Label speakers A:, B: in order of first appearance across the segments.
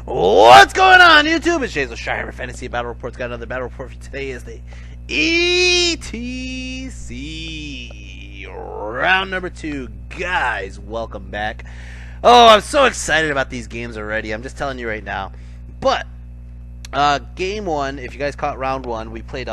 A: What's going on, YouTube? It's James with Shire Fantasy Battle Reports. Got another battle report for today. Is the ETC round number 2. Guys, welcome back. Oh, I'm so excited about these games already. I'm just telling you right now. But game 1, if you guys caught round 1, we played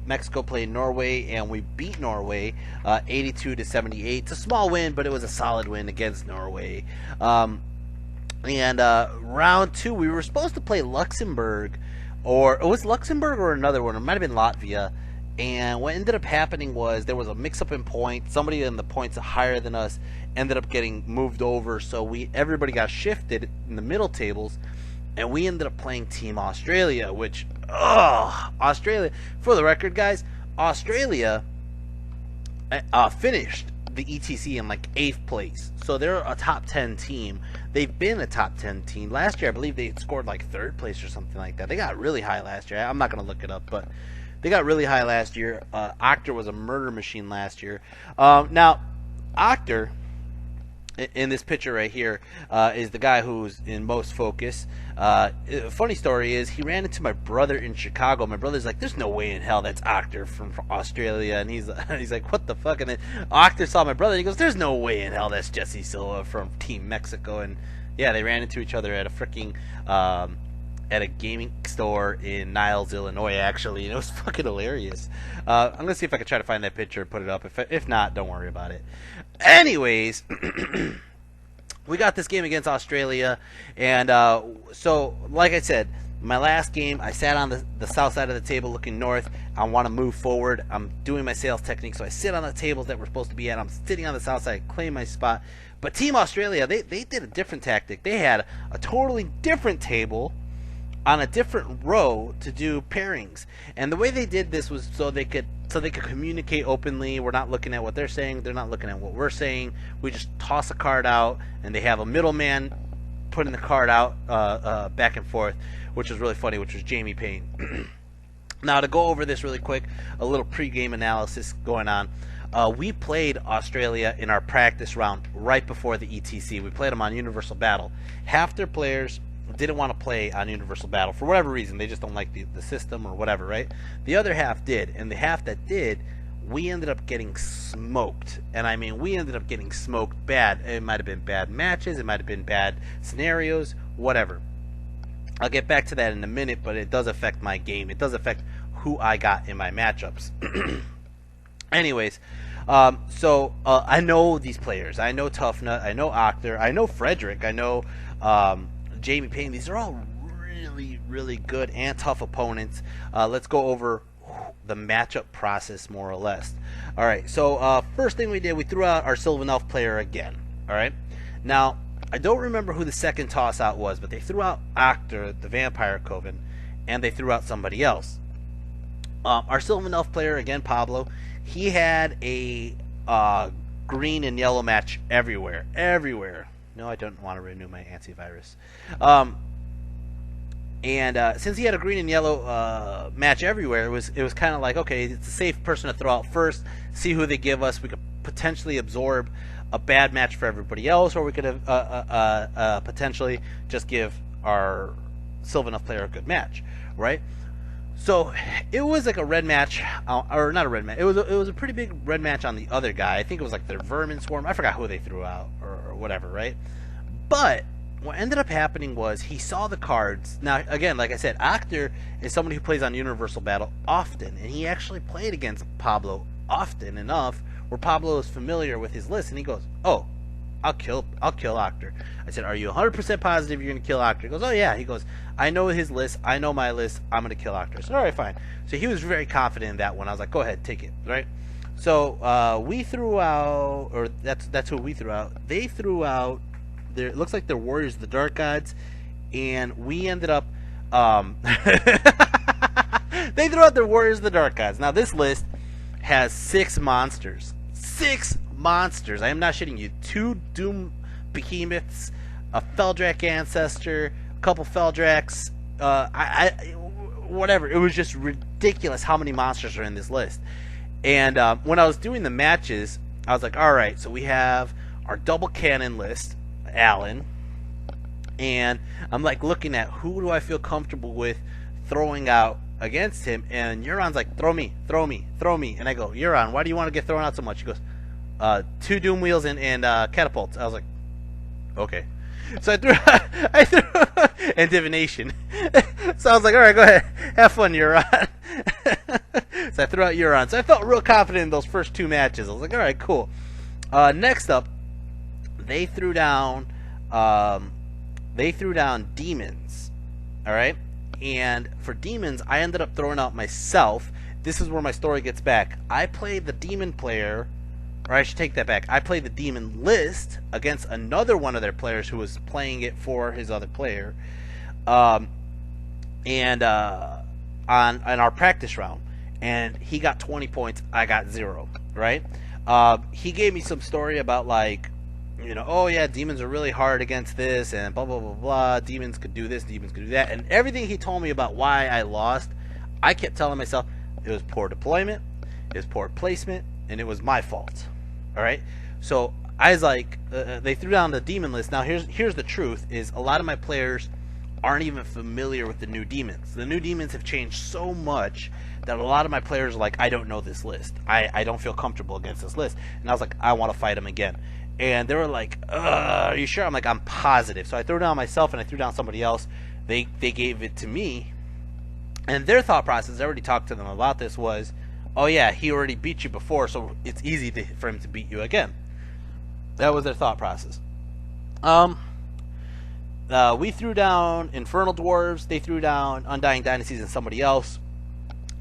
A: Mexico played Norway, and we beat Norway 82-78. It's a small win, but it was a solid win against Norway. And round 2, we were supposed to play Luxembourg, or it was Luxembourg or another one. It might have been Latvia. And what ended up happening was there was a mix-up in points. Somebody in the points higher than us ended up getting moved over, so everybody got shifted in the middle tables, and we ended up playing Team Australia, which, Australia, for the record, guys, Australia finished the ETC in like 8th place, so they're a top 10 team. They've been a top 10 team. Last year, I believe they scored like 3rd place or something like that. They got really high last year. I'm not going to look it up, but they got really high last year. Octor was a murder machine last year. Now, Octor, in this picture right here, is the guy who's in most focus. Funny story is, he ran into my brother in Chicago. My brother's like, there's no way in hell that's Octor from Australia. And he's like, what the fuck? And then Octor saw my brother, and he goes, there's no way in hell that's Jesse Silva from Team Mexico. And yeah, they ran into each other at a freaking at a gaming store in Niles, Illinois, actually, and it was fucking hilarious. I'm gonna see if I can try to find that picture and put it up. If not, don't worry about it. Anyways, we got this game against Australia, and so, like I said, my last game, I sat on the south side of the table looking north. I want to move forward. I'm doing my sales technique, so I sit on the tables that we're supposed to be at. I'm sitting on the south side, claim my spot. But Team Australia, they did a different tactic. They had a totally different table on a different row to do pairings, and the way they did this was so they could communicate openly. We're not looking at what they're saying, they're not looking at what we're saying. We just toss a card out, and they have a middleman putting the card out back and forth, which was really funny, which was Jamie Payne. Now, to go over this really quick, a little pre-game analysis going on. We played Australia in our practice round right before the ETC. We played them on Universal Battle. Half their players didn't want to play on Universal Battle for whatever reason. They just don't like the system or whatever, right? The other half did, and the half that did, we ended up getting smoked. And I mean, we ended up getting smoked bad. It might have been bad matches, it might have been bad scenarios, whatever. I'll get back to that in a minute, but it does affect my game. It does affect who I got in my matchups. Anyways, so I know these players. I know Tough Nut, I know Octor, I know Frederick, I know Jamie Payne. These are all really, really good and tough opponents. Let's go over the matchup process more or less. Alright, so first thing we did, we threw out our Sylvan Elf player again. Alright, now I don't remember who the second toss out was, but they threw out Octor, the Vampire Coven, and they threw out somebody else. Our Sylvan Elf player, again, Pablo, he had a green and yellow match everywhere. No, I don't want to renew my antivirus. Since he had a green and yellow match everywhere, it was kind of like, okay, it's a safe person to throw out first, see who they give us. We could potentially absorb a bad match for everybody else, or we could potentially just give our Sylvan Elf player a good match, right? So it was like a red match, or not a red match. It was a pretty big red match on the other guy. I think it was like their Vermin Swarm. I forgot who they threw out or whatever, right? But what ended up happening was he saw the cards. Now, again, like I said, Octor is somebody who plays on Universal Battle often, and he actually played against Pablo often enough where Pablo is familiar with his list, and he goes, "Oh, I'll kill Octor." I said, "Are you 100% positive you're going to kill Octor?" He goes, "Oh yeah." He goes, "I know his list. I know my list. I'm going to kill Octor." I said, "All right, fine." So he was very confident in that one. I was like, "Go ahead, take it." Right? So we threw out, or that's who we threw out. They threw out. It looks like they're Warriors of the Dark Gods, and we ended up. They threw out their Warriors of the Dark Gods. Now this list has 6 monsters. 6 monsters. I am not shitting you. 2 Doom Behemoths, a Feldrak Ancestor, a couple Feldraks, whatever. It was just ridiculous how many monsters are in this list. And when I was doing the matches, I was like, alright, so we have our double cannon list, Allen. And I'm like looking at who do I feel comfortable with throwing out against him, and Euron's like, throw me. And I go, Euron, why do you want to get thrown out so much? He goes, 2 doom wheels and catapults. I was like, okay. So I threw and divination. So I was like, all right, go ahead, have fun, Euron. So I threw out Euron. So I felt real confident in those first 2 matches. I was like, all right, cool. Next up, they threw down Demons. All right, and for Demons, I ended up throwing out myself. This is where my story gets back. I played the Demon player. Or I should take that back. I played the Demon list against another one of their players who was playing it for his other player, on our practice round, and he got 20 points. I got 0. Right? He gave me some story about like, oh yeah, Demons are really hard against this, and blah blah blah blah. Demons could do this, Demons could do that, and everything he told me about why I lost, I kept telling myself it was poor deployment, it was poor placement, and it was my fault. All right, so I was like, they threw down the Demon list. Now here's the truth: is a lot of my players aren't even familiar with the new Demons. The new Demons have changed so much that a lot of my players are like, I don't know this list. I don't feel comfortable against this list. And I was like, I want to fight them again. And they were like, are you sure? I'm like, I'm positive. So I threw down myself and I threw down somebody else. They gave it to me. And their thought process, I already talked to them about this, was, oh yeah, he already beat you before, so it's easy for him to beat you again. That was their thought process. We threw down Infernal Dwarves. They threw down Undying Dynasties and somebody else.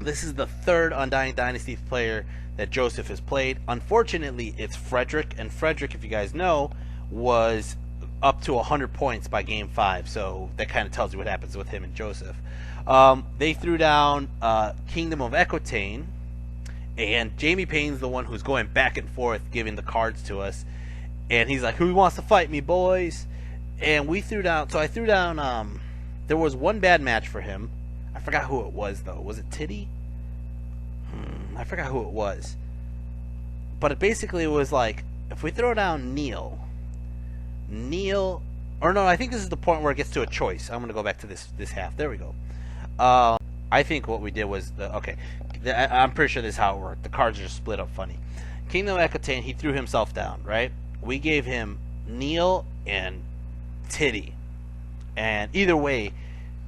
A: This is the 3rd Undying Dynasties player that Joseph has played. Unfortunately, it's Frederick, and Frederick, if you guys know, was up to 100 points by game 5, so that kind of tells you what happens with him and Joseph. They threw down Kingdom of Equitaine, and Jamie Payne's the one who's going back and forth giving the cards to us, and he's like, who wants to fight me, boys? And we threw down, so I threw down, there was one bad match for him. I forgot who it was, though. Was it Titty? I forgot who it was. But it basically was like, if we throw down Neil, or no, I think this is the point where it gets to a choice. I'm going to go back to this half. There we go. I think what we did was, I'm pretty sure this is how it worked. The cards are just split up funny. Kingdom of Equitaine, he threw himself down, right? We gave him Neil and Titty. And either way,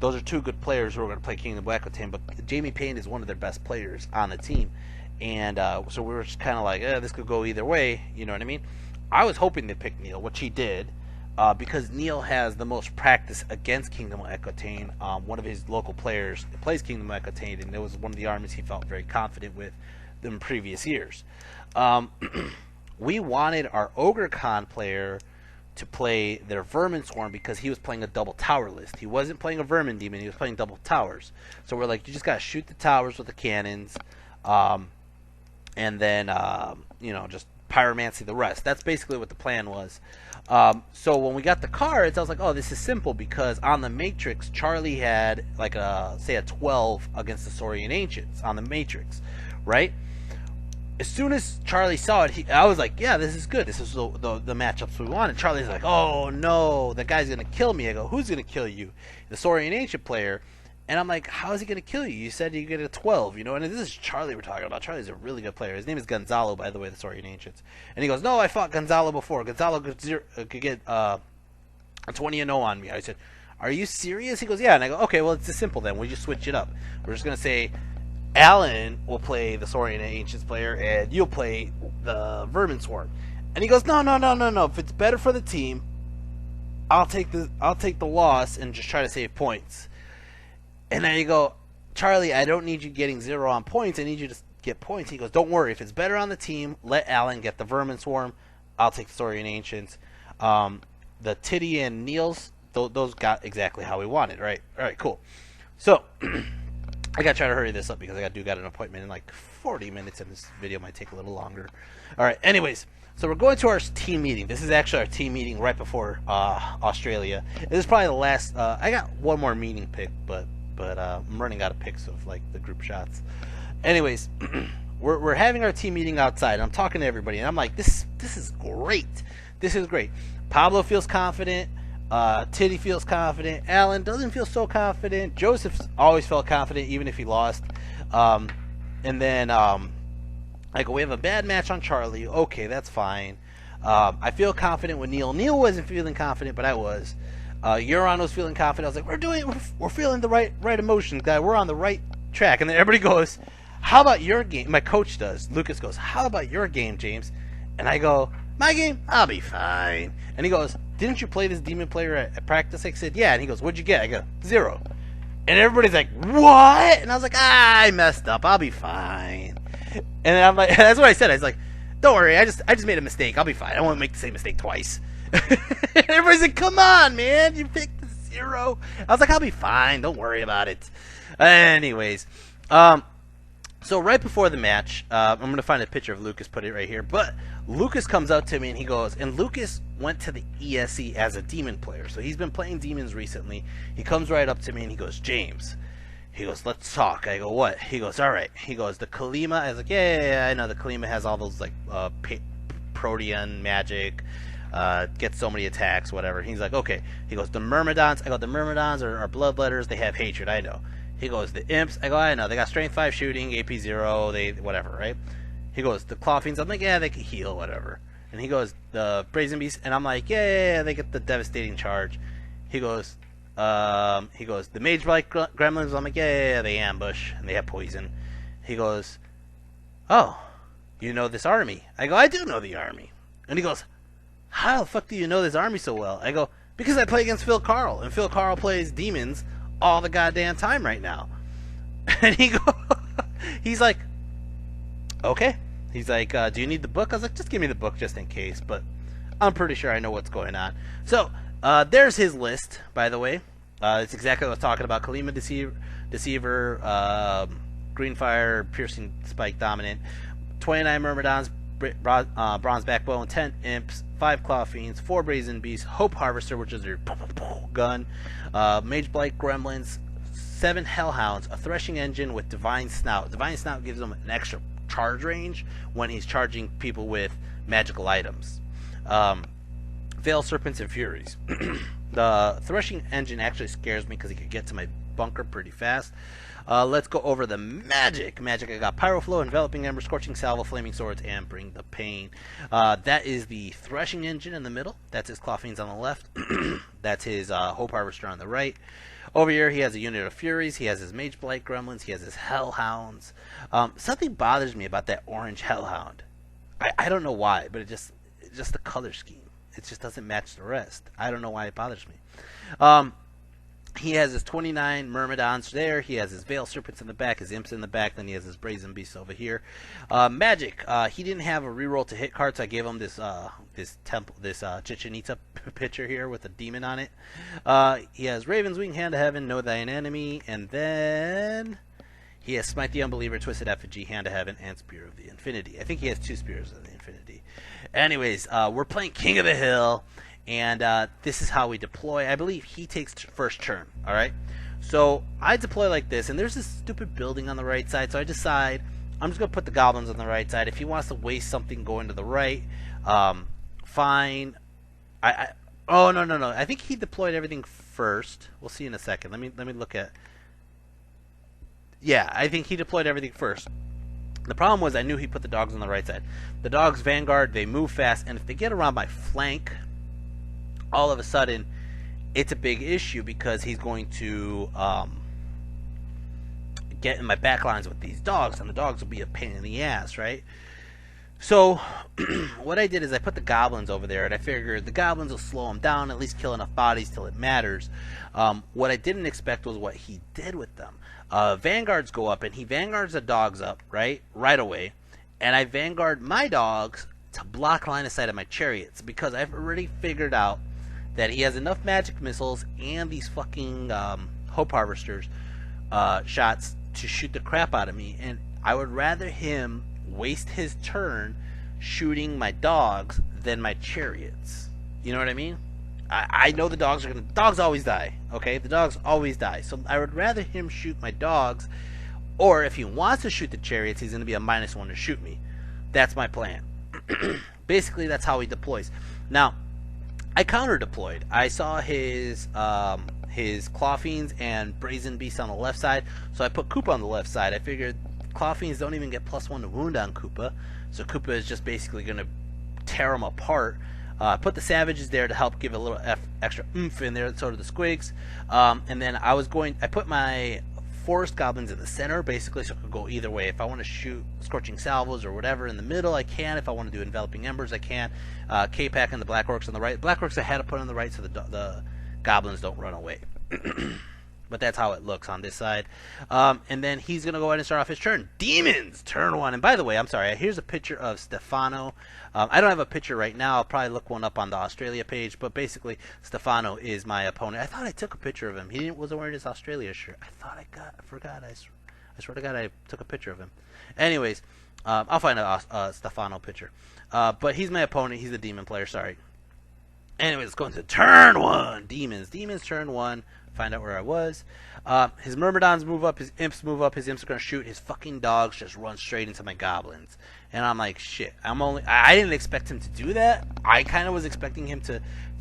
A: those are 2 good players who are going to play Kingdom of Equitaine, but Jamie Payne is one of their best players on the team. And so we were just kind of like, this could go either way, you know what I mean? I was hoping to pick Neil, which he did, because Neil has the most practice against Kingdom of Equitaine. One of his local players plays Kingdom of Equitaine, and it was one of the armies he felt very confident with in previous years. We wanted our Ogre Con player to play their Vermin Swarm because he was playing a double tower list. He wasn't playing a Vermin Demon, he was playing double towers. So we're like, you just got to shoot the towers with the cannons, and then, just pyromancy the rest. That's basically what the plan was. So when we got the cards, I was like, oh, this is simple, because on the Matrix, Charlie had like a 12 against the Saurian Ancients on the Matrix, right? As soon as Charlie saw it, I was like, yeah, this is good. This is the matchups we wanted. Charlie's like, oh no, that guy's going to kill me. I go, who's going to kill you? The Saurian Ancient player. And I'm like, how is he going to kill you? You said you get a 12, And this is Charlie we're talking about. Charlie's a really good player. His name is Gonzalo, by the way, the Saurian Ancients. And he goes, no, I fought Gonzalo before. Gonzalo could get a 20-0 on me. I said, are you serious? He goes, yeah. And I go, okay, well, it's simple then. We just switch it up. We're just going to say, Alan will play the Saurian Ancients player, and you'll play the Vermin Swarm. And he goes, no. If it's better for the team, I'll take the loss and just try to save points. And then you go, Charlie, I don't need you getting 0 on points. I need you to get points. He goes, don't worry. If it's better on the team, let Alan get the Vermin Swarm. I'll take the Saurian Ancients. The Titty and Neil's, those got exactly how we wanted, right? All right, cool. So I got to try to hurry this up because I got an appointment in like 40 minutes, and this video might take a little longer. All right, anyways, so we're going to our team meeting. This is actually our team meeting right before Australia. This is probably the last. I got one more meeting pick, but I'm running out of picks of like the group shots. Anyways, we're having our team meeting outside. And I'm talking to everybody, and I'm like, this is great. This is great. Pablo feels confident. Titty feels confident. Alan doesn't feel so confident. Joseph always felt confident, even if he lost. And then I go, we have a bad match on Charlie. Okay, that's fine. I feel confident with Neil. Neil wasn't feeling confident, but I was. Euron was feeling confident. I was like, we're feeling the right emotions, guy. We're on the right track. And then everybody goes, how about your game? My coach does. Lucas goes, how about your game, James? And I go, my game? I'll be fine. And he goes, didn't you play this demon player at practice? I said, yeah. And he goes, what'd you get? I go, 0. And everybody's like, what? And I was like, I messed up. I'll be fine. And then I'm like, that's what I said. I was like, don't worry. I just made a mistake. I'll be fine. I won't make the same mistake twice. And everybody's like, come on, man. You picked the 0. I was like, I'll be fine. Don't worry about it. Anyways, so right before the match, I'm going to find a picture of Lucas, put it right here. But Lucas comes up to me and he goes, and Lucas went to the ESE as a demon player. So he's been playing demons recently. He comes right up to me and he goes, James. He goes, let's talk. I go, what? He goes, all right. He goes, the Kalima. I was like, yeah, I know. The Kalima has all those, like, Protean magic, gets so many attacks, whatever. He's like, okay. He goes, the Myrmidons. I go, the Myrmidons are bloodletters. They have hatred. I know. He goes, the Imps. I go, I know. They got strength 5 shooting, AP 0, they whatever, right? He goes, the Clawfiends. I'm like, yeah, they can heal, whatever. And he goes, the Brazen Beasts. And I'm like, yeah, they get the devastating charge. He goes, the Mage-like Gremlins. I'm like, yeah, they ambush and they have poison. He goes, oh, you know this army? I go, I do know the army. And he goes, how the fuck do you know this army so well? I go, because I play against Phil Carl, and Phil Carl plays demons all the goddamn time right now. And he's like, okay. He's like, do you need the book? I was like, just give me the book just in case, but I'm pretty sure I know what's going on. So, there's his list, by the way. It's exactly what I was talking about. Kalima Deceiver, Greenfire, Piercing Spike Dominant, 29 Myrmidons, Bronze Backbone, 10 Imps, 5 Clawfiends, 4 Brazen Beasts, Hope Harvester, which is their gun, Mage Blight Gremlins, 7 Hellhounds, a Threshing Engine with Divine Snout. Divine Snout gives him an extra charge range when he's charging people with magical items. Veil Serpents and Furies. The Threshing Engine actually scares me because he could get to my bunker pretty fast. Let's go over the magic. I got Pyroflow, Enveloping Ember, Scorching Salvo, Flaming Swords, and Bring the Pain. That is the Threshing Engine in the middle. That's his Clawfiends on the left. That's his Hope Harvester on the right. Over here, he has a unit of Furies. He has his Mage Blight Gremlins. He has his Hellhounds. Something bothers me about that orange Hellhound. I don't know why, but it's just the color scheme. It just doesn't match the rest. I don't know why it bothers me. He has his 29 Myrmidons there. He has his Veil Serpents in the back, his Imps in the back. Then he has his Brazen Beasts over here. Magic. He didn't have a reroll to hit card, so I gave him this Chichen Itza picture here with a demon on it. He has Raven's Wing, Hand of Heaven, Know Thine Enemy, and then he has Smite the Unbeliever, Twisted Effigy, Hand of Heaven, and Spear of the Infinity. I think he has 2 Spears of the Infinity. Anyways, we're playing King of the Hill. And this is how we deploy. I believe he takes first turn. All right. So I deploy like this, and there's this stupid building on the right side. So I decide I'm just gonna put the goblins on the right side. If he wants to waste something going to the right, fine. Oh no. I think he deployed everything first. We'll see in a second. Let me look at. Yeah, I think he deployed everything first. The problem was I knew he put the dogs on the right side. The dogs vanguard. They move fast, and if they get around my flank, all of a sudden, it's a big issue because he's going to get in my back lines with these dogs, and the dogs will be a pain in the ass, right? So, what I did is I put the goblins over there, and I figured the goblins will slow them down, at least kill enough bodies till it matters. What I didn't expect was what he did with them. Vanguards go up, and he vanguards the dogs up, right away, and I vanguard my dogs to block line of sight of my chariots, because I've already figured out that he has enough magic missiles and these fucking Hope Harvesters shots to shoot the crap out of me, and I would rather him waste his turn shooting my dogs than my chariots. You know what I mean? I know the dogs are dogs always die, okay? The dogs always die. So I would rather him shoot my dogs, or if he wants to shoot the chariots, he's going to be a -1 to shoot me. That's my plan. Basically, that's how he deploys. Now, I counter deployed. I saw his Claw Fiends and Brazen Beast on the left side, so I put Koopa on the left side. I figured Claw Fiends don't even get +1 to wound on Koopa, so Koopa is just basically going to tear them apart. I put the Savages there to help give a little extra oomph in there, sort of the Squigs. And then I put my Forest Goblins in the center, basically, so it could go either way. If I want to shoot Scorching Salvos or whatever in the middle, I can. If I want to do Enveloping Embers, I can. K-Pack and the Black Orcs on the right. Black Orcs I had to put on the right so the Goblins don't run away. But that's how it looks on this side. And then he's going to go ahead and start off his turn. Demons, turn 1. And by the way, I'm sorry, here's a picture of Stefano. I don't have a picture right now. I'll probably look one up on the Australia page. But basically, Stefano is my opponent. I thought I took a picture of him. He wasn't wearing his Australia shirt. I forgot. I swear to God, I took a picture of him. Anyways, I'll find a Stefano picture. But he's my opponent. He's the demon player, sorry. Anyways, let's go into turn 1. Demons, turn 1. Find out where I was. His Myrmidons move up, his Imps move up, his Imps are going to shoot, his fucking dogs just run straight into my Goblins. And I'm like, shit, I didn't expect him to do that. I kind of was expecting him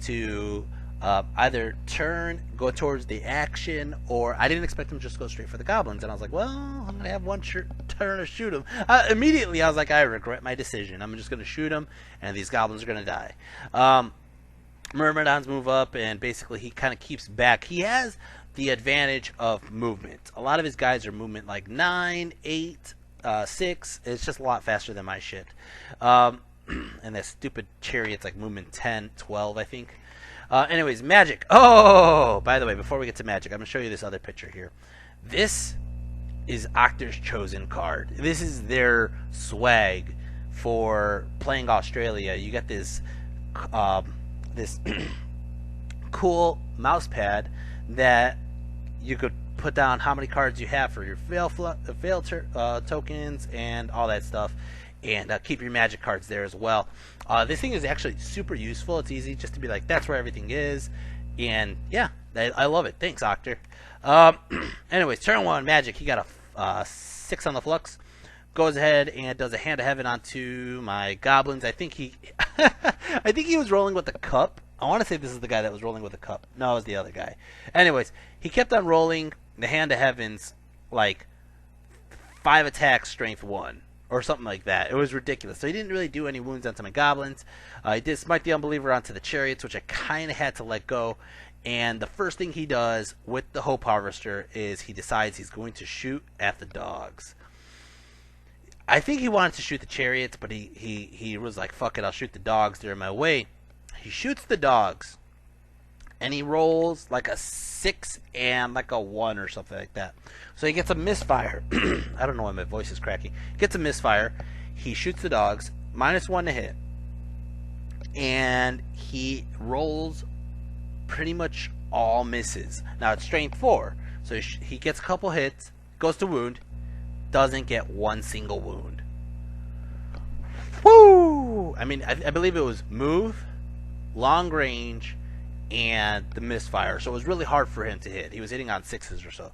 A: to either turn, go towards the action, or I didn't expect him to just go straight for the Goblins. And I was like, well, I'm going to have one turn to shoot him. Immediately, I was like, I regret my decision. I'm just going to shoot him, and these Goblins are going to die. Myrmidons move up, and basically he kind of keeps back. He has the advantage of movement. A lot of his guys are movement like 9, 8, 6. It's just a lot faster than my shit. And that stupid chariot's like movement 10, 12, I think. Anyways, magic. Oh, by the way, before we get to magic, I'm going to show you this other picture here. This is Octor's chosen card. This is their swag for playing Australia. You got this cool mouse pad that you could put down how many cards you have for your fail tokens and all that stuff, and keep your magic cards there as well. This thing is actually super useful. It's easy just to be like, that's where everything is, and yeah, I love it. Thanks, Octor. Anyways, turn 1 magic. He got a 6 on the flux. Goes ahead and does a Hand of Heaven onto my Goblins. I think he was rolling with the cup. I want to say this is the guy that was rolling with the cup. No, it was the other guy. Anyways, he kept on rolling the Hand of Heavens like 5 attacks, strength 1, or something like that. It was ridiculous. So he didn't really do any wounds onto my Goblins. He did Smite the Unbeliever onto the Chariots, which I kind of had to let go. And the first thing he does with the Hope Harvester is he decides he's going to shoot at the dogs. I think he wanted to shoot the Chariots, but he was like, fuck it, I'll shoot the dogs. They're in my way. He shoots the dogs, and he rolls like a 6 and like a 1 or something like that. So he gets a misfire. I don't know why my voice is cracking. He gets a misfire. He shoots the dogs, -1 to hit, and he rolls pretty much all misses. Now it's strength 4, so he gets a couple hits, goes to wound, doesn't get one single wound. Woo! I mean, I believe it was move, long range, and the misfire. So it was really hard for him to hit. He was hitting on 6s or so.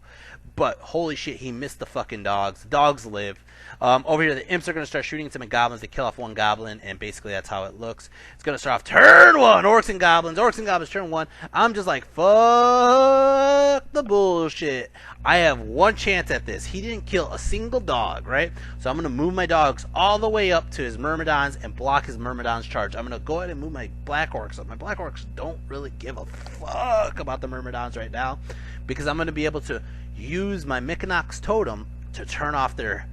A: But holy shit, he missed the fucking dogs. The dogs live. Over here, the Imps are going to start shooting some Goblins. They kill off 1 Goblin, and basically that's how it looks. It's going to start off turn 1, Orcs and Goblins. Orcs and Goblins, turn 1. I'm just like, fuck the bullshit. I have 1 chance at this. He didn't kill a single dog, right? So I'm going to move my dogs all the way up to his Myrmidons and block his Myrmidons charge. I'm going to go ahead and move my Black Orcs up. My Black Orcs don't really give a fuck about the Myrmidons right now, because I'm going to be able to use my Mykonos Totem to turn off their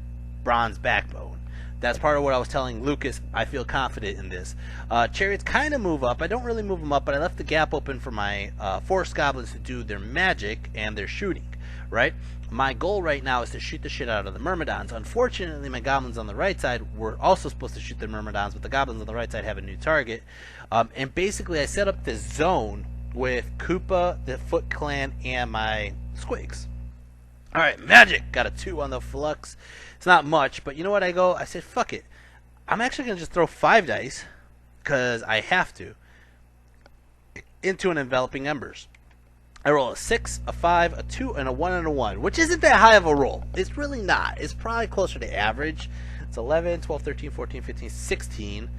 A: Bronze Backbone. That's part of what I was telling Lucas. I feel confident in this. Chariots kind of move up. I don't really move them up, but I left the gap open for my Forest Goblins to do their magic and their shooting, right? My goal right now is to shoot the shit out of the Myrmidons. Unfortunately, my Goblins on the right side were also supposed to shoot the Myrmidons, but the Goblins on the right side have a new target. And basically, I set up this zone with Koopa, the Foot Clan, and my Squigs. Alright, magic! Got a 2 on the flux. It's not much, but you know what I said, fuck it. I'm actually going to just throw 5 dice, because I have to, into an Enveloping Embers. I roll a 6, a 5, a 2, and a 1 and a 1, which isn't that high of a roll. It's really not. It's probably closer to average. It's 11, 12, 13, 14, 15, 16.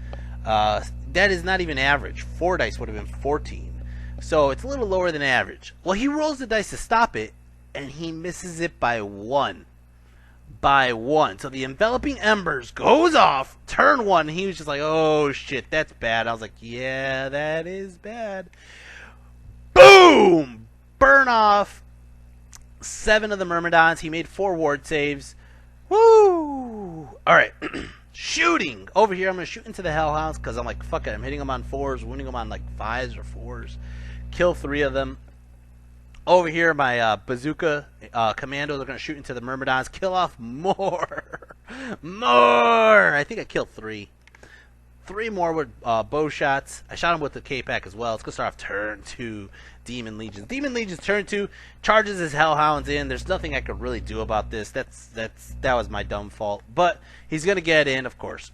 A: that is not even average. 4 dice would have been 14. So it's a little lower than average. Well, he rolls the dice to stop it, and he misses it by 1. By 1. So the enveloping embers goes off, turn 1, and he was just like, oh shit, that's bad. I was like, yeah, that is bad. Boom! Burn off 7 of the Myrmidons. He made 4 ward saves. Woo! Alright. Shooting! Over here, I'm going to shoot into the Hellhounds because I'm like, fuck it. I'm hitting them on 4s, wounding them on like 5s or 4s. Kill 3 of them. Over here, my bazooka commandos are going to shoot into the Myrmidons. Kill off more. More! I think I killed 3. 3 more with bow shots. I shot him with the K-Pack as well. Let's go start off turn 2. Demon Legions. Demon Legions turn 2. Charges his Hellhounds in. There's nothing I could really do about this. That was my dumb fault. But he's going to get in, of course.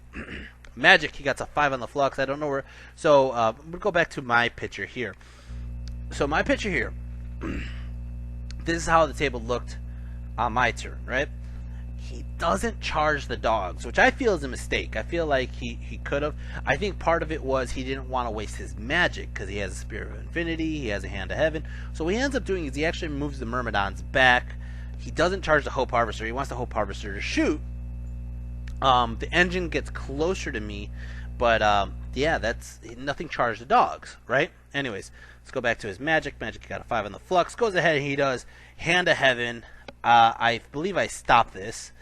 A: Magic, he got a 5 on the flux. I don't know where. So I'm going to go back to my picture here. So my picture here. This is how the table looked on my turn, right? He doesn't charge the dogs, which I feel is a mistake. I feel like he could have. I think part of it was he didn't want to waste his magic because he has a Spirit of Infinity, he has a Hand of Heaven. So what he ends up doing is he actually moves the Myrmidons back. He doesn't charge the Hope Harvester. He wants the Hope Harvester to shoot. The engine gets closer to me, but yeah, that's nothing charged the dogs, right? Anyways, let's go back to his magic. Magic got a 5 on the flux. Goes ahead and he does Hand of Heaven. I believe I stopped this.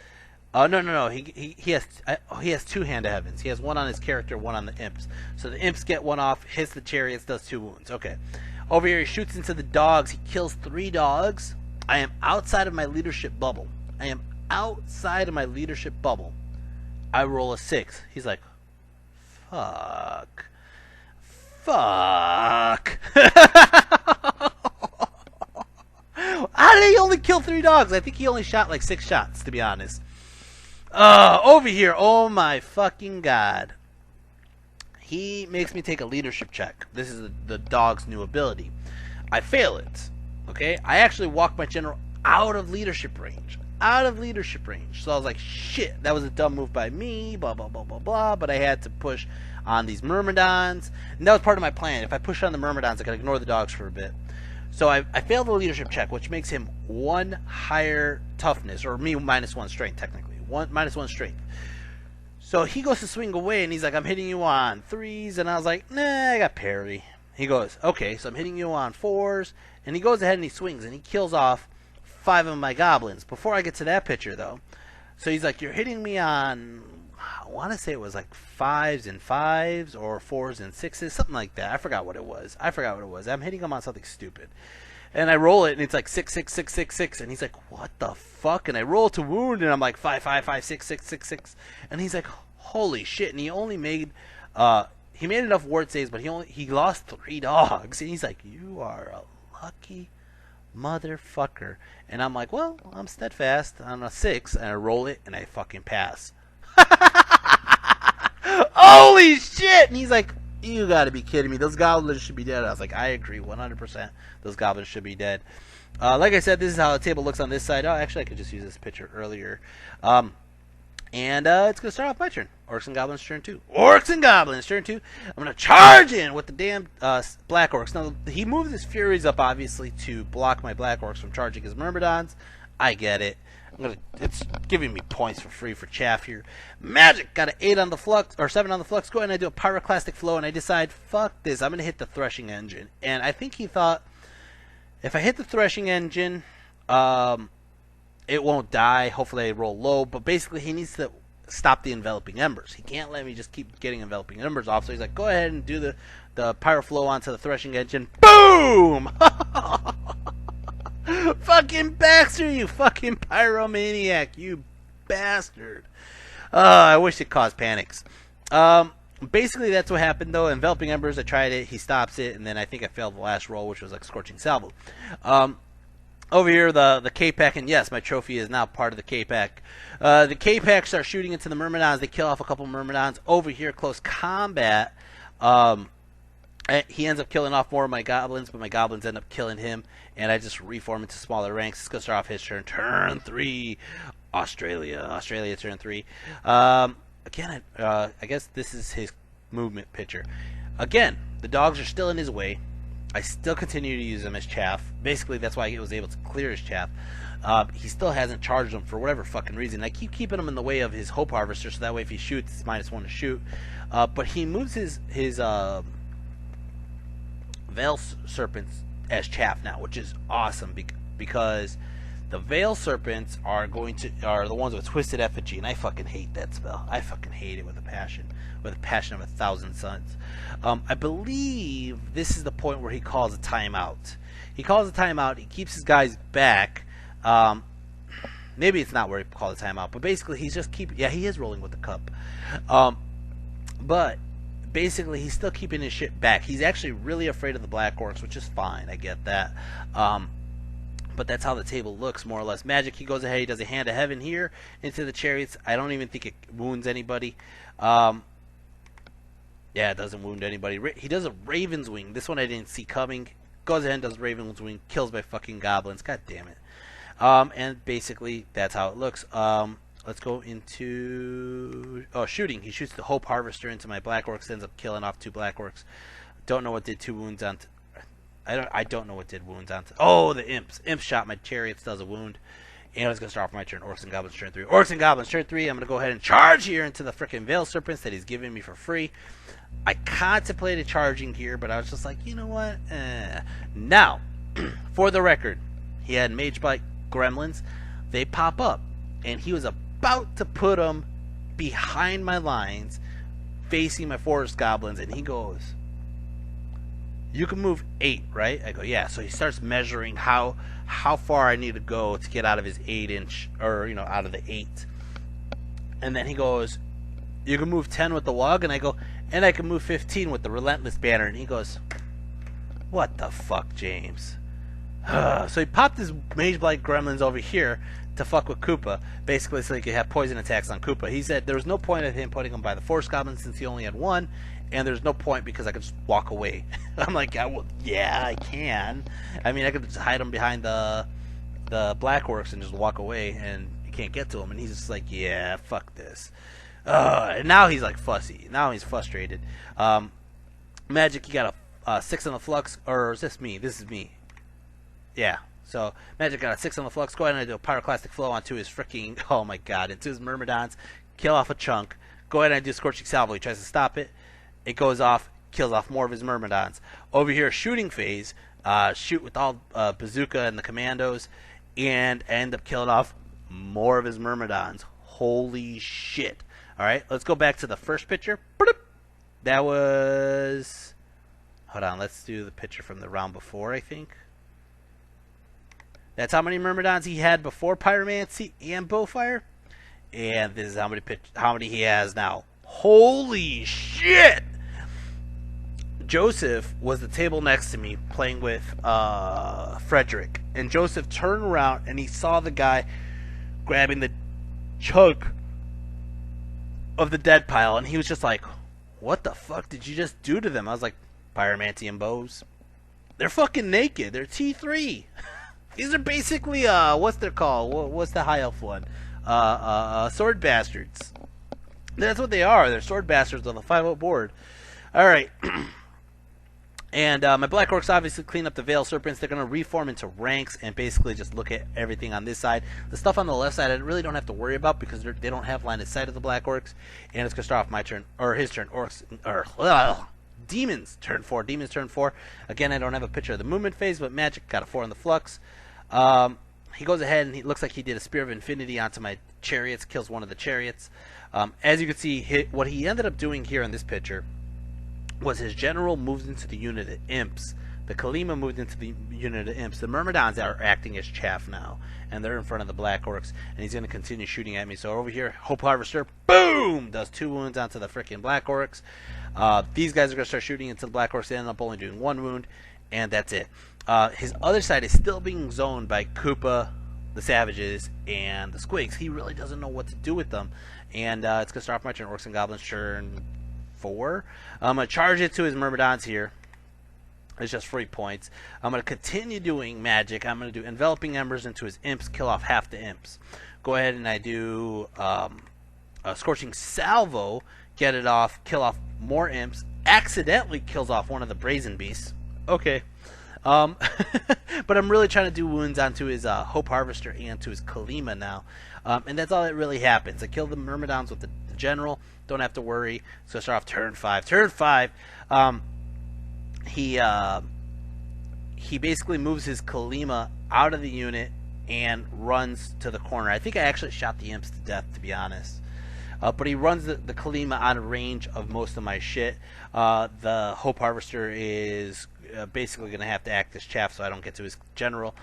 A: No. He has 2 Hand of Heavens. He has 1 on his character, 1 on the imps. So the imps get 1 off, hits the chariots, does 2 wounds. Okay. Over here, he shoots into the dogs. He kills 3 dogs. I am outside of my leadership bubble. I roll a 6. He's like, fuck. How did he only kill 3 dogs? I think he only shot like 6 shots, to be honest. Over here, oh my fucking god. He makes me take a leadership check. This is the dog's new ability. I fail it. Okay? I actually walk my general out of leadership range. So I was like, shit, that was a dumb move by me, blah, blah, blah, blah, blah. But I had to push on these Myrmidons. And that was part of my plan. If I push on the Myrmidons, I could ignore the dogs for a bit. So I failed the leadership check, which makes him 1 higher toughness, or me -1 strength, technically. -1 strength. So he goes to swing away, and he's like, I'm hitting you on 3s, and I was like, nah, I got parry. He goes, okay, so I'm hitting you on 4s, and he goes ahead and he swings, and he kills off 5 of my goblins. Before I get to that picture, though, so he's like, you're hitting me on, I want to say it was like 5s and 5s, or 4s and 6s, something like that. I forgot what it was. I'm hitting him on something stupid. And I roll it, and it's like 6, 6, 6, 6, 6. And he's like, what the fuck? And I roll to wound, and I'm like 5, 5, 5, 6, 6, 6, 6. And he's like, holy shit. And he only made, he made enough ward saves, but he lost 3 dogs. And he's like, you are a lucky motherfucker. And I'm like, well, I'm steadfast on a 6, and I roll it, and I fucking pass. Holy shit! And he's like, you gotta be kidding me. Those goblins should be dead. I was like, I agree 100%. Those goblins should be dead. Like I said, this is how the table looks on this side. Oh, actually, I could just use this picture earlier. And it's going to start off my turn. Orcs and Goblins turn 2. Orcs and Goblins turn 2. I'm going to charge in with the damn Black Orcs. Now, he moves his Furies up, obviously, to block my Black Orcs from charging his Myrmidons. I get it. It's giving me points for free for chaff here. Magic got an 8 on the flux, or 7 on the flux. Go ahead and I do a Pyroclastic Flow, and I decide, fuck this, I'm going to hit the Threshing Engine. And I think he thought, if I hit the Threshing Engine, it won't die. Hopefully I roll low, but basically he needs to stop the Enveloping Embers. He can't let me just keep getting Enveloping Embers off, so he's like, go ahead and do the Pyro Flow onto the Threshing Engine. Boom! Fucking Baxter, you fucking pyromaniac, you bastard. I wish it caused panics. Basically, that's what happened, though. Enveloping Embers, I tried it, he stops it, and then I think I failed the last roll, which was like Scorching Salvo. Over here, the K-Pack, and yes, my trophy is now part of the K-Pack. The K-Pack starts shooting into the Myrmidons. They kill off a couple Myrmidons. Over here, close combat, he ends up killing off more of my Goblins, but my Goblins end up killing him, and I just reform into smaller ranks. It's going to start off his turn. Turn 3, Australia turn 3. Again, I guess this is his movement pitcher. Again, the dogs are still in his way. I still continue to use him as chaff. Basically, that's why I was able to clear his chaff. He still hasn't charged him for whatever fucking reason. I keep keeping him in the way of his Hope Harvester, so that way if he shoots, it's -1 to shoot. But he moves his Veil Serpents as chaff now, which is awesome because the Veil Serpents are the ones with Twisted Effigy, and I fucking hate that spell. I fucking hate it with a passion of 1,000 suns. I believe this is the point where he calls a timeout. He calls a timeout. He keeps his guys back. Maybe it's not where he calls a timeout, but basically he's just he is rolling with the cup. But basically he's still keeping his shit back. He's actually really afraid of the Black Orcs, which is fine. I get that. But that's how the table looks, more or less. Magic, he goes ahead, he does a Hand of Heaven here into the chariots. I don't even think it wounds anybody. Yeah, it doesn't wound anybody. He does a Raven's Wing. This one I didn't see coming. Goes ahead and does Raven's Wing. Kills by fucking goblins. God damn it. And basically, that's how it looks. Let's go into... Oh, shooting. He shoots the Hope Harvester into my Black Orcs. Ends up killing off 2 Black Orcs. Don't know what did 2 wounds on... I don't know what did wounds on... Oh, the Imps. Imp shot my chariots. Does a wound. And I was going to start off my turn. Orcs and Goblins turn 3. Orcs and Goblins turn 3. I'm going to go ahead and charge here into the frickin' Veil Serpents that he's giving me for free. I contemplated charging here, but I was just like, you know what? Now, for the record, he had Mage Bite Gremlins. They pop up. And he was about to put them behind my lines, facing my Forest Goblins. And he goes, you can move 8, right? I go, yeah. So he starts measuring how far I need to go to get out of his 8-inch, or, you know, out of the 8. And then he goes, you can move 10 with the Wog. And I go, and I can move 15 with the Relentless Banner. And he goes, what the fuck, James? So he popped his Mage Blight Gremlins over here to fuck with Koopa, basically so he could have poison attacks on Koopa. He said there was no point of him putting him by the Forest Goblins since he only had 1, and there's no point because I could just walk away. I'm like, yeah, I can. I mean, I could just hide him behind the Black Orcs and just walk away, and you can't get to him. And he's just like, yeah, fuck this. And now he's like fussy. Now he's frustrated. Magic, you got a 6 on the Flux, or is this me? This is me. Yeah. So Magic got a 6 on the Flux. Go ahead and do a Pyroclastic Flow onto his freaking, oh my god, into his Myrmidons. Kill off a chunk. Go ahead and do Scorching Salvo. He tries to stop it. It goes off. Kills off more of his Myrmidons. Over here, shooting phase. Shoot with all Bazooka and the Commandos. And end up killing off more of his Myrmidons. Holy shit. Alright, let's go back to the first picture. That was... Hold on, let's do the picture from the round before, I think. That's how many Myrmidons he had before Pyromancy and Bowfire. And this is how many he has now. Holy shit! Joseph was the table next to me playing with Frederick. And Joseph turned around and he saw the guy grabbing the chunk of the dead pile. And he was just like, what the fuck did you just do to them? I was like, Pyromancy and Bows. They're fucking naked. They're T3. These are basically, what's their call? What's the high elf one? Sword bastards. That's what they are. They're sword bastards on the 5-0 board. Alright. And my Black Orcs obviously clean up the Veil Serpents. They're going to reform into ranks and basically just look at everything on this side. The stuff on the left side I really don't have to worry about because they don't have line of sight of the Black Orcs. And it's going to start off my turn, or his turn. Demons turn 4. Demons turn 4. Again, I don't have a picture of the movement phase, but Magic got a 4 on the Flux. He goes ahead and he looks like he did a Spear of Infinity onto my chariots, kills one of the chariots. As you can see, what he ended up doing here in this picture was his general moved into the unit of Imps. The Kalima moved into the unit of Imps. The Myrmidons are acting as chaff now, and they're in front of the Black Orcs, and he's going to continue shooting at me. So over here, Hope Harvester, boom, does 2 wounds onto the freaking Black Orcs. These guys are going to start shooting into the Black Orcs. They end up only doing 1 wound, and that's it. His other side is still being zoned by Koopa, the Savages, and the Squigs. He really doesn't know what to do with them. And it's going to start off my turn. Orcs and Goblins turn 4. I'm going to charge it to his Myrmidons here. It's just free points. I'm going to continue doing Magic. I'm going to do Enveloping Embers into his Imps, kill off half the Imps. Go ahead and I do a Scorching Salvo, get it off, kill off more imps, accidentally kills off one of the brazen beasts. Okay. But I'm really trying to do wounds onto his Hope Harvester and to his Kalima now. And that's all that really happens. I kill the Myrmidons with the general. Don't have to worry. So I start off turn 5. Turn 5, he basically moves his Kalima out of the unit and runs to the corner. I think I actually shot the imps to death, to be honest. But he runs the Kalima out of range of most of my shit. The Hope Harvester is basically going to have to act as chaff so I don't get to his general.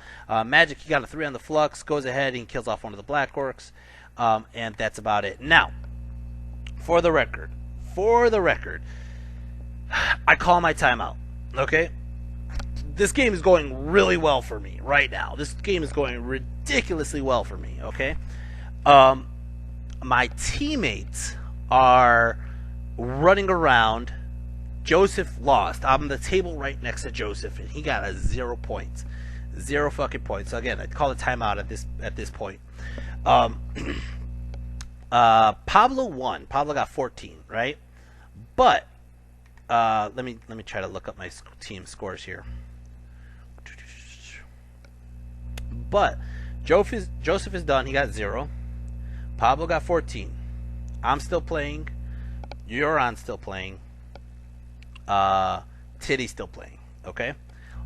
A: Magic, he got a 3 on the flux, goes ahead and kills off one of the Black Orcs. And that's about it. Now, for the record, I call my timeout. Okay? This game is going really well for me right now. This game is going ridiculously well for me. Okay? My teammates are running around. Joseph lost. I'm on the table right next to Joseph, and he got a 0 points. 0 fucking points. So again, I call a timeout at this point. Pablo won. Pablo got 14, right? But let me try to look up my team scores here. But Joseph is done. He got 0. Pablo got 14. I'm still playing. Euron's still playing. Titty's still playing. Okay?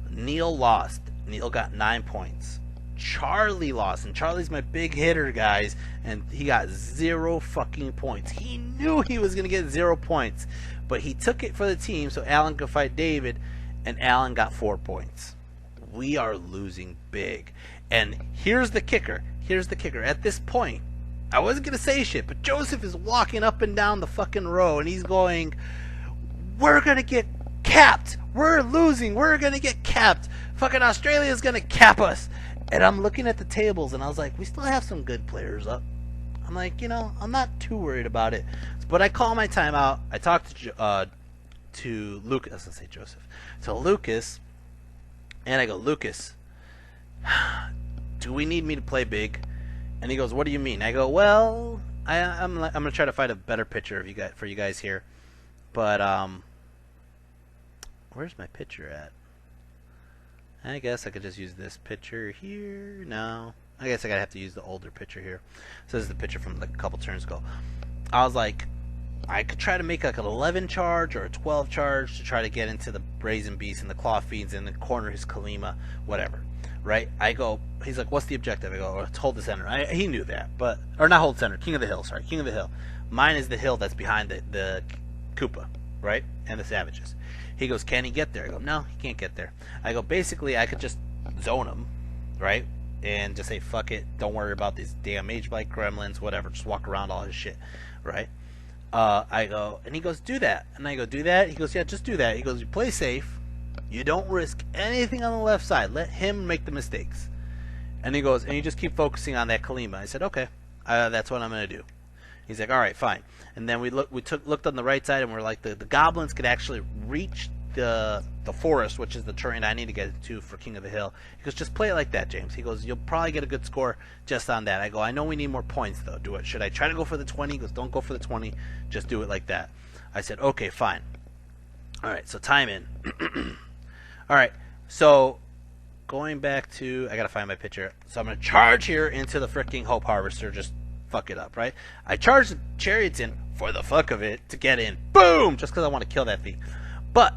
A: Neil lost. Neil got 9 points. Charlie lost, and Charlie's my big hitter, guys, and he got 0 fucking points. He knew he was going to get 0 points, but he took it for the team so Alan could fight David, and Alan got 4 points. We are losing big. And here's the kicker. At this point, I wasn't going to say shit, but Joseph is walking up and down the fucking row, and he's going, we're going to get capped. We're losing. We're going to get capped. Fucking Australia's going to cap us. And I'm looking at the tables, and I was like, we still have some good players up. I'm like, I'm not too worried about it. But I call my timeout. I talked to Lucas. I was going to say Joseph. To Lucas, and I go, Lucas, do we need me to play big? And he goes, what do you mean? I go, well, I'm going to try to find a better picture for you guys here. But, where's my picture at? I guess I could just use this picture here. No. I guess I gotta have to use the older picture here. So this is the picture from like a couple turns ago. I was like, I could try to make like an 11 charge or a 12 charge to try to get into the Brazen Beast and the Claw Fiends and then corner his Kalima, whatever. Right? I go, he's like, what's the objective? I go, it's hold the center. He knew that, but, or not hold center, King of the Hill, sorry, King of the Hill. Mine is the hill that's behind the Koopa, right? And the Savages. He goes, can he get there? I go, no, he can't get there. I go, basically, I could just zone him, right? And just say, fuck it, don't worry about these damn Mage-like gremlins, whatever, just walk around all his shit, right? I go, and he goes, do that. And I go, do that? He goes, yeah, just do that. He goes, you play safe. You don't risk anything on the left side. Let him make the mistakes. And he goes, and you just keep focusing on that Kalima. I said, okay, that's what I'm going to do. He's like, all right, fine. And then we looked on the right side, and we're like, the goblins could actually reach the forest, which is the terrain I need to get to for King of the Hill. He goes, just play it like that, James. He goes, you'll probably get a good score just on that. I go, I know we need more points, though. Do it. Should I try to go for the 20? He goes, don't go for the 20. Just do it like that. I said, okay, fine. All right, so time in. All right, so going back to, I got to find my picture. So I'm going to charge here into the freaking Hope Harvester, just fuck it up, right? I charge the chariots in for the fuck of it to get in. Boom! Just because I want to kill that thing. But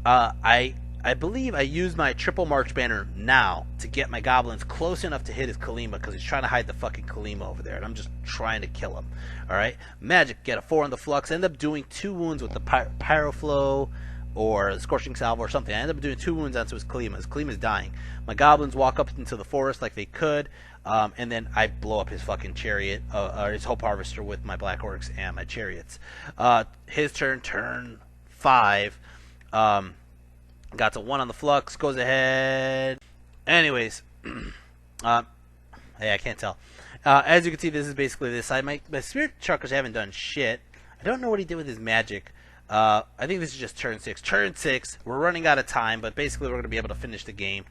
A: I believe I used my triple march banner now to get my goblins close enough to hit his Kalima because he's trying to hide the fucking Kalima over there, and I'm just trying to kill him. All right, Magic, get a 4 on the flux. End up doing 2 wounds with the Pyroflow or the Scorching Salvo or something. I end up doing 2 wounds onto his Kalima. His Kalima's dying. My goblins walk up into the forest like they could. And then I blow up his fucking chariot, or his Hope Harvester with my Black Orcs and my chariots. His turn 5. Got to 1 on the flux, goes ahead. Anyways, hey, I can't tell. As you can see, this is basically this side. My Spirit Truckers haven't done shit. I don't know what he did with his magic. I think this is just turn 6. Turn 6, we're running out of time, but basically we're going to be able to finish the game.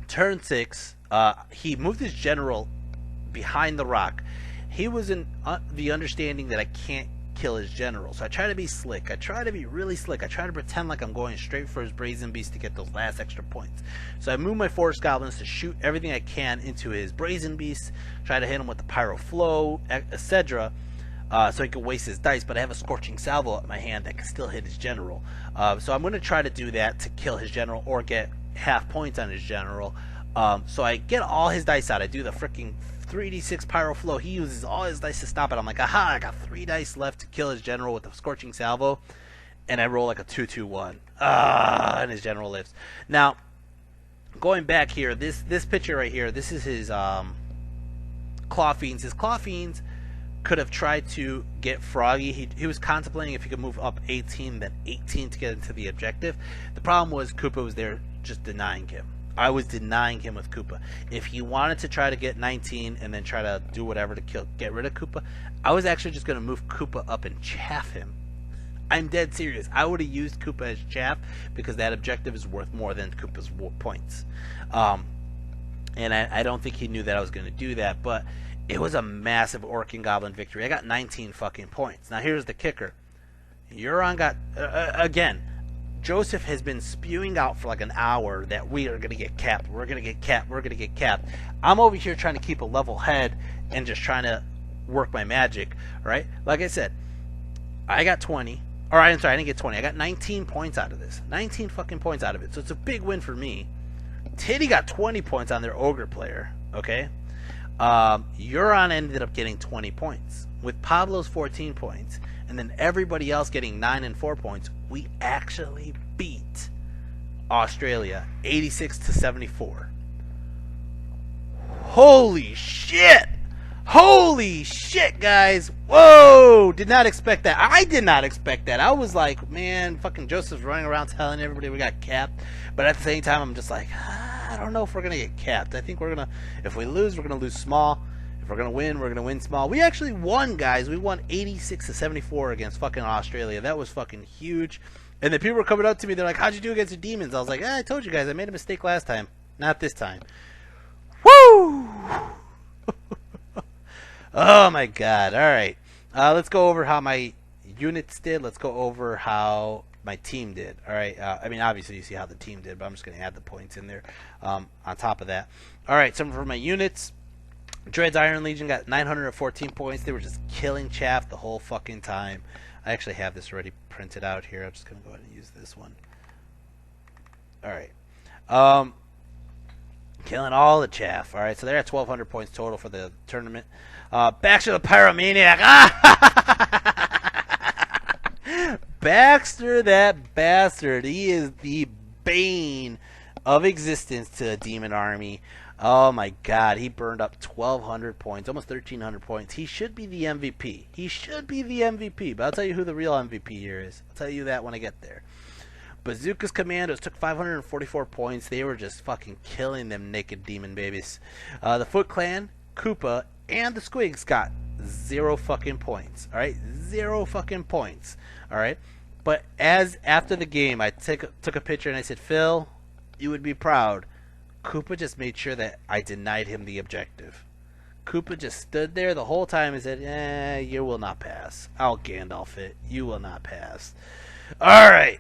A: Turn 6, he moved his general behind the rock. He was in the understanding that I can't kill his general. So I try to be slick. I try to be really slick. I try to pretend like I'm going straight for his Brazen Beast to get those last extra points. So I move my Forest Goblins to shoot everything I can into his Brazen Beast, try to hit him with the Pyro Flow, etc., so he can waste his dice, but I have a Scorching Salvo at my hand that can still hit his general. So I'm going to try to do that to kill his general or get half points on his general. So I get all his dice out. I do the freaking 3d6 Pyro Flow. He uses all his dice to stop it. I'm like, aha, I got 3 dice left to kill his general with the Scorching Salvo. And I roll like a 2-2-1. And his general lives. Now, going back here, this picture right here, this is his Claw Fiends. His Claw Fiends could have tried to get Froggy. He was contemplating if he could move up 18, then 18 to get into the objective. The problem was Koopa was there just denying him. I was denying him with Koopa. If he wanted to try to get 19 and then try to do whatever to get rid of Koopa, I was actually just going to move Koopa up and chaff him. I'm dead serious. I would have used Koopa as chaff because that objective is worth more than Koopa's points. And I don't think he knew that I was going to do that, but it was a massive Orc and Goblin victory. I got 19 fucking points. Now here's the kicker. Euron got, again, Joseph has been spewing out for like an hour that we are going to get capped. We're going to get capped. We're going to get capped. I'm over here trying to keep a level head and just trying to work my magic, right? Like I said, I got 20. Or I'm sorry, I didn't get 20. I got 19 points out of this. 19 fucking points out of it. So it's a big win for me. Titty got 20 points on their Ogre player, okay? Euron ended up getting 20 points. With Pablo's 14 points, and then everybody else getting 9 and 4 points, we actually beat Australia 86-74. Holy shit! Holy shit, guys! Whoa! Did not expect that. I did not expect that. I was like, man, fucking Joseph's running around telling everybody we got capped. But at the same time, I'm just like, I don't know if we're going to get capped. I think we're going to, if we lose, we're going to lose small. If we're going to win, we're going to win small. We actually won, guys. We won 86-74 against fucking Australia. That was fucking huge. And then people were coming up to me. They're like, how'd you do against the Demons? I was like, I told you guys. I made a mistake last time. Not this time. Woo! Oh, my God. All right. Let's go over how my units did. Let's go over how my team did. All right. I mean, obviously, you see how the team did, but I'm just going to add the points in there on top of that. All right. Some for my units. Dread's Iron Legion got 914 points. They were just killing chaff the whole fucking time. I actually have this already printed out here. I'm just going to go ahead and use this one. All right. Killing all the chaff. All right. So they're at 1,200 points total for the tournament. Baxter the Pyromaniac. Baxter, that bastard. He is the bane of existence to the demon army. Oh my God, he burned up 1,200 points, almost 1,300 points. He should be the MVP. He should be the MVP, but I'll tell you who the real MVP here is. I'll tell you that when I get there. Bazooka's Commandos took 544 points. They were just fucking killing them naked demon babies. The Foot Clan, Koopa, and the Squigs got 0 fucking points. All right, 0 fucking points. All right, but after the game, I took a picture and I said, Phil, you would be proud. Koopa just made sure that I denied him the objective. Koopa just stood there the whole time and said, you will not pass. I'll Gandalf it. You will not pass. All right.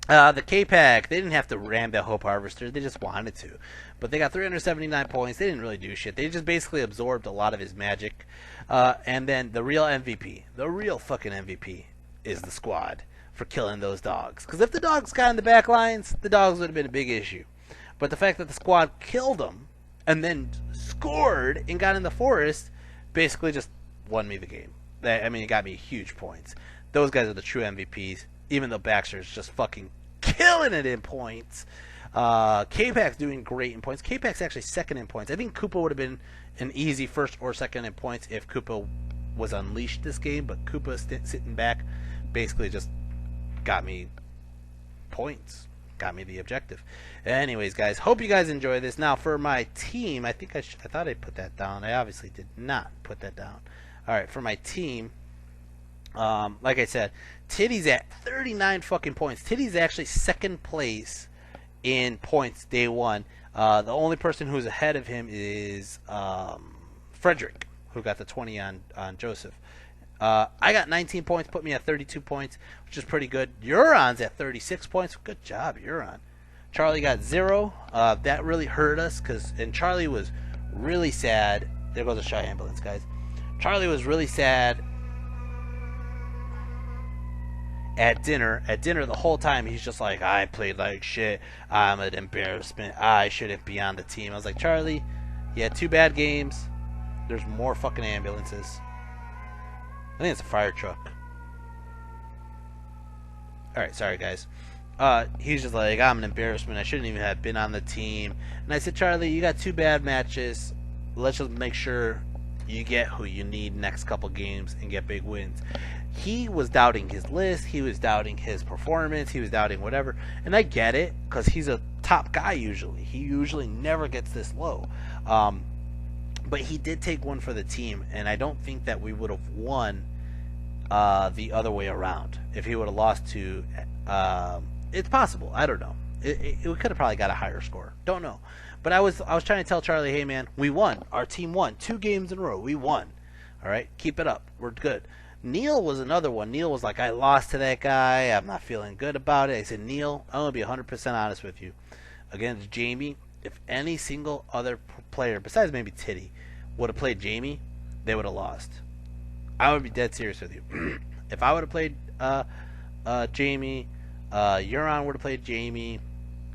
A: The K-Pack, they didn't have to ram that Hope Harvester. They just wanted to. But they got 379 points. They didn't really do shit. They just basically absorbed a lot of his magic. And then the real MVP, the real fucking MVP, is the squad for killing those dogs. Because if the dogs got in the back lines, the dogs would have been a big issue. But the fact that the squad killed them and then scored and got in the forest basically just won me the game. I mean, it got me huge points. Those guys are the true MVPs, even though Baxter's just fucking killing it in points. K-Pac's doing great in points. K-Pac's actually second in points. I think Koopa would have been an easy first or second in points if Koopa was unleashed this game, but Koopa sitting back basically just got me points. Got me the objective. Anyways, guys, hope you guys enjoy this. Now, for my team, I think I thought I put that down. I obviously did not put that down. All right, for my team, like I said, Titty's at 39 fucking points. Titty's actually second place in points day one. The only person who's ahead of him is Frederick, who got the 20 on Joseph. I got 19 points, put me at 32 points, which is pretty good. Euron's at 36 points. Good job, Euron. Charlie got 0. That really hurt us, and Charlie was really sad. There goes a shy ambulance, guys. Charlie was really sad at dinner the whole time. He's just like, I played like shit, I'm an embarrassment, I shouldn't be on the team. I was like, Charlie, you had 2 bad games, there's more fucking ambulances. I think it's a fire truck. Alright, sorry guys. He's just like, I'm an embarrassment, I shouldn't even have been on the team. And I said, Charlie, you got 2 bad matches, let's just make sure you get who you need next couple games and get big wins. He was doubting his list, he was doubting his performance, he was doubting whatever, and I get it, because he's a top guy usually. He usually never gets this low. But he did take one for the team, and I don't think that we would have won the other way around. If he would have lost to, it's possible, I don't know. We could have probably got a higher score, don't know. But I was trying to tell Charlie, hey man, we won. Our team won 2 games in a row. We won. All right, keep it up. We're good. Neil was another one. Neil was like, I lost to that guy. I'm not feeling good about it. I said, Neil, I'm gonna be 100% honest with you. Against Jamie, if any single other player besides maybe Titty would have played Jamie, they would have lost. I would be dead serious with you. If I would have played Jamie, Euron would have played Jamie,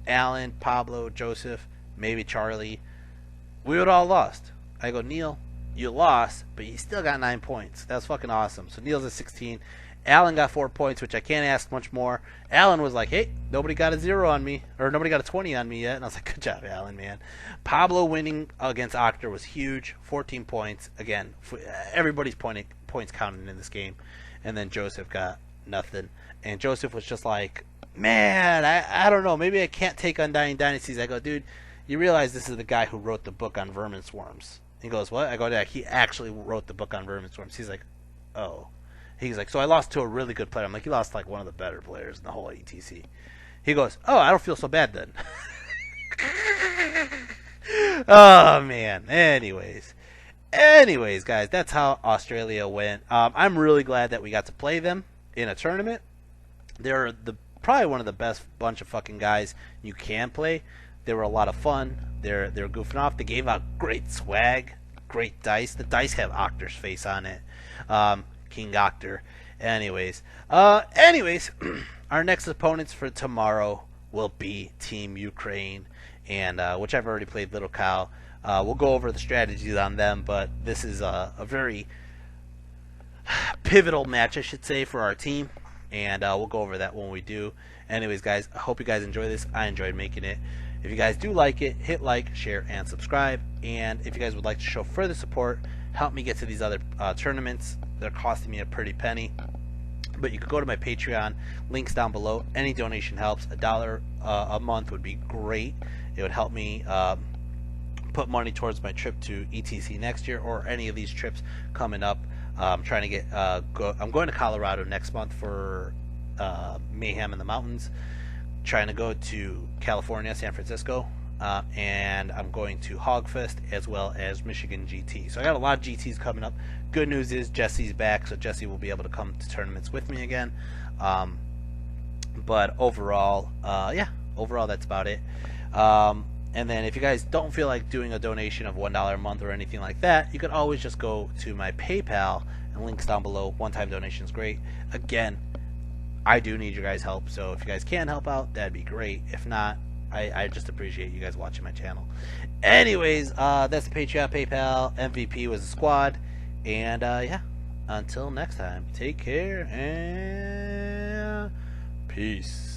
A: Alan, Pablo, Joseph, maybe Charlie, we would all lost. I go, Neil, you lost, but you still got 9 points. That's fucking awesome. So Neil's at 16. Alan got 4 points, which I can't ask much more. Alan was like, hey, nobody got a 0 on me, or nobody got a 20 on me yet. And I was like, good job, Alan, man. Pablo winning against Octor was huge. 14 points. Again, everybody's points counted in this game. And then Joseph got nothing. And Joseph was just like, man, I don't know. Maybe I can't take Undying Dynasties. I go, dude, you realize this is the guy who wrote the book on vermin swarms. He goes, what? I go, yeah, he actually wrote the book on vermin swarms. He's like, oh. He's like, so I lost to a really good player. I'm like, you lost like one of the better players in the whole ETC. He goes, oh, I don't feel so bad then. Oh, man. Anyways, guys, that's how Australia went. I'm really glad that we got to play them in a tournament. They're probably one of the best bunch of fucking guys you can play. They were a lot of fun. They're goofing off. They gave out great swag, great dice. The dice have Octor's face on it. King Octor. Anyways, our next opponents for tomorrow will be Team Ukraine, and which I've already played Little Cow. We'll go over the strategies on them, but this is a very pivotal match, I should say, for our team, and we'll go over that when we do. Anyways, guys, I hope you guys enjoy this. I enjoyed making it. If you guys do like it, hit like, share, and subscribe. And if you guys would like to show further support, help me get to these other tournaments. They're costing me a pretty penny. But you can go to my Patreon. Links down below. Any donation helps. $1 a month would be great. It would help me put money towards my trip to ETC next year, or any of these trips coming up. I'm trying to get I'm going to Colorado next month for Mayhem in the Mountains. Trying to go to California, San Francisco, and I'm going to Hogfest as well as Michigan GT. So I got a lot of GTs coming up. Good news is Jesse's back, so Jesse will be able to come to tournaments with me again. But overall, overall that's about it. And then if you guys don't feel like doing a donation of $1 a month or anything like that, you can always just go to my PayPal, and links down below. One-time donation is great. Again, I do need your guys' help, so if you guys can help out, that'd be great. If not, I just appreciate you guys watching my channel. Anyways, that's the Patreon, PayPal. MVP was the squad. And, yeah, until next time, take care, and peace.